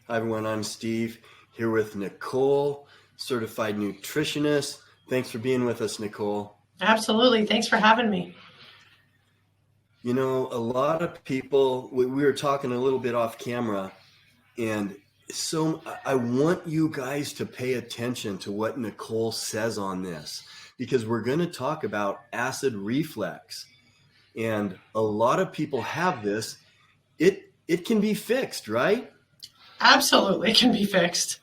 Hi everyone, I'm Steve here with Nicole, certified nutritionist. Thanks for being with us, Nicole. Absolutely. Thanks for having me. You know, a lot of people, we were talking a little bit off camera, and so I want you guys to pay attention to what Nicole says on this, because we're going to talk about acid reflux. And a lot of people have this. It can be fixed, right? Absolutely. It can be fixed.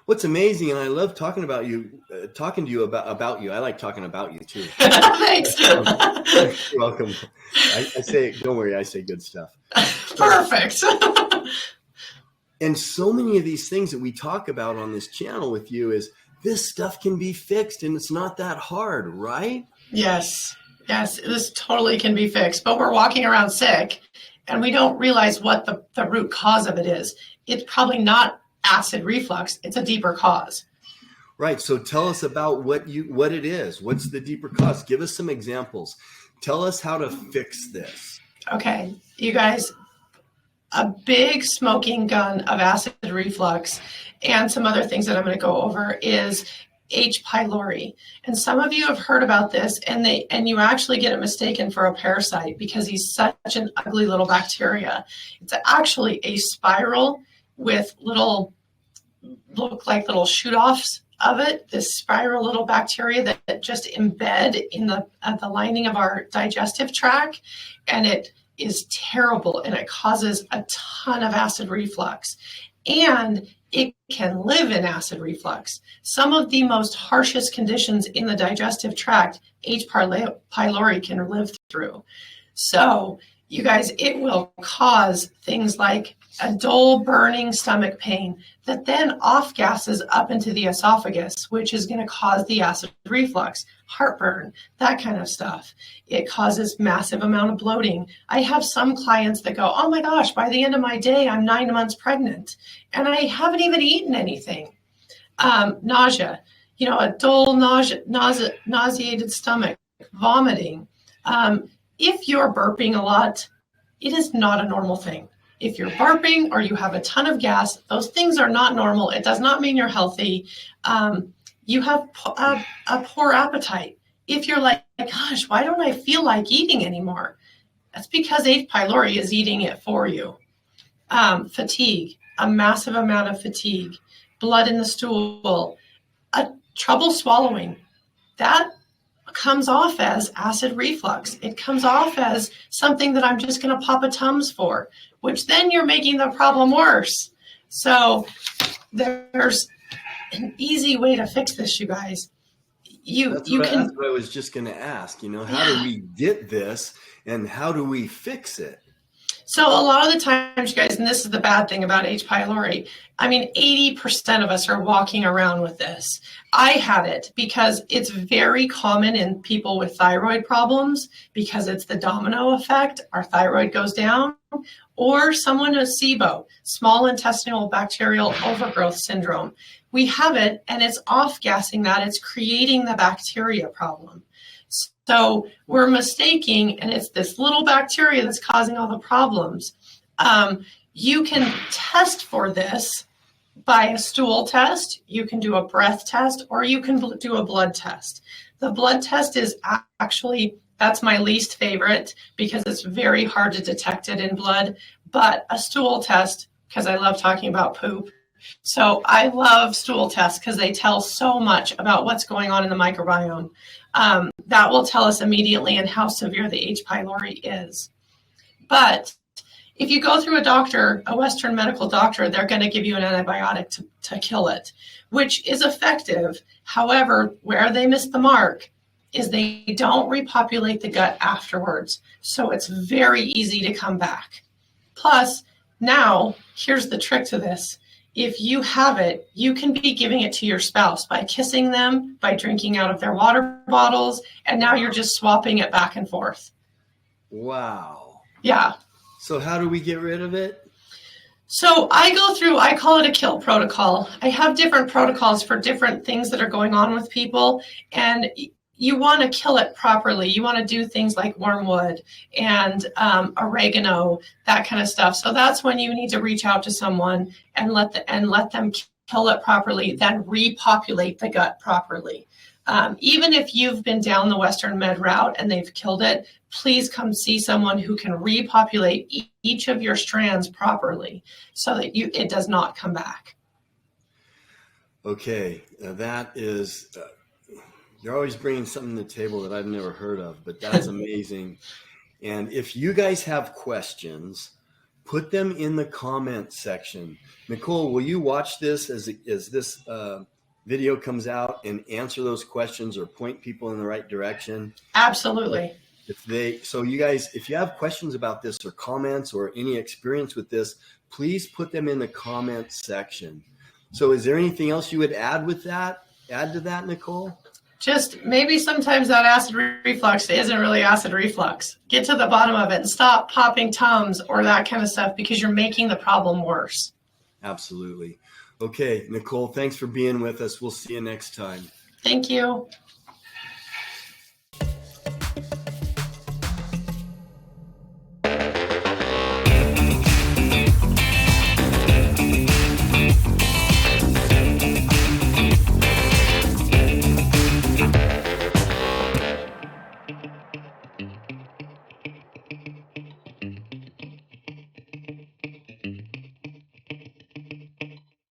What's amazing, and I love talking about you, talking to you about you. I like talking about you too. Thanks. You're welcome. I say, don't worry, I say good stuff. Perfect. And so many of these things that we talk about on this channel with you is this stuff can be fixed, and it's not that hard, right? Yes. Yes, this totally can be fixed, but we're walking around sick and we don't realize what the root cause of it is. It's probably not acid reflux. It's a deeper cause. Right. So tell us about what it is. What's the deeper cause? Give us some examples. Tell us how to fix this. Okay, you guys, a big smoking gun of acid reflux and some other things that I'm going to go over is H. pylori. And some of you have heard about this, and you actually get it mistaken for a parasite because he's such an ugly little bacteria. It's actually a spiral with look like little shoot-offs of it, this spiral little bacteria that just embed in the lining of our digestive tract, and it is terrible, and it causes a ton of acid reflux. And it can live in acid reflux. Some of the most harshest conditions in the digestive tract, H. pylori can live through. So, you guys, it will cause things like a dull burning stomach pain that then off gases up into the esophagus, which is going to cause the acid reflux, heartburn, that kind of stuff. It causes massive amount of bloating. I have some clients that go, oh my gosh, by the end of my day, I'm 9 months pregnant and I haven't even eaten anything. Nausea, a dull nauseated stomach, vomiting. If you're burping a lot, it is not a normal thing. If you're burping or you have a ton of gas, those things are not normal. It does not mean you're healthy. You have a poor appetite. If you're like, gosh, why don't I feel like eating anymore? That's because H. pylori is eating it for you. Fatigue, a massive amount of fatigue, blood in the stool, trouble swallowing. That comes off as acid reflux. It comes off as something that I'm just going to pop a Tums for, which then you're making the problem worse. So there's an easy way to fix this, you guys. That's what I was just going to ask. How do we get this and how do we fix it? So a lot of the times, you guys, and this is the bad thing about H. pylori, 80% of us are walking around with this. I had it because it's very common in people with thyroid problems because it's the domino effect. Our thyroid goes down, or someone with SIBO, small intestinal bacterial overgrowth syndrome. We have it and it's off-gassing that. It's creating the bacteria problem. So we're mistaking, and it's this little bacteria that's causing all the problems. You can test for this by a stool test, you can do a breath test, or you can do a blood test. The blood test is actually, that's my least favorite because it's very hard to detect it in blood, but a stool test, because I love talking about poop. So I love stool tests because they tell so much about what's going on in the microbiome. That will tell us immediately and how severe the H. pylori is. But if you go through a doctor, a Western medical doctor, they're going to give you an antibiotic to kill it, which is effective. However, where they miss the mark is they don't repopulate the gut afterwards. So it's very easy to come back. Plus, now, here's the trick to this. If you have it, you can be giving it to your spouse by kissing them, by drinking out of their water bottles, and now you're just swapping it back and forth. Wow. Yeah. So how do we get rid of it? So I call it a kill protocol. I have different protocols for different things that are going on with people. And you want to kill it properly. You want to do things like wormwood and oregano, that kind of stuff. So that's when you need to reach out to someone and let them kill it properly, then repopulate the gut properly. Even if you've been down the Western Med route and they've killed it, please come see someone who can repopulate each of your strands properly so that it does not come back. Okay, that is, you're always bringing something to the table that I've never heard of, but that's amazing. And if you guys have questions, put them in the comment section. Nicole, will you watch this as this video comes out and answer those questions or point people in the right direction? Absolutely. So you guys, if you have questions about this or comments or any experience with this, please put them in the comment section. So is there anything else you would add to that, Nicole? Just maybe sometimes that acid reflux isn't really acid reflux. Get to the bottom of it and stop popping Tums or that kind of stuff because you're making the problem worse. Absolutely. Okay, Nicole, thanks for being with us. We'll see you next time. Thank you.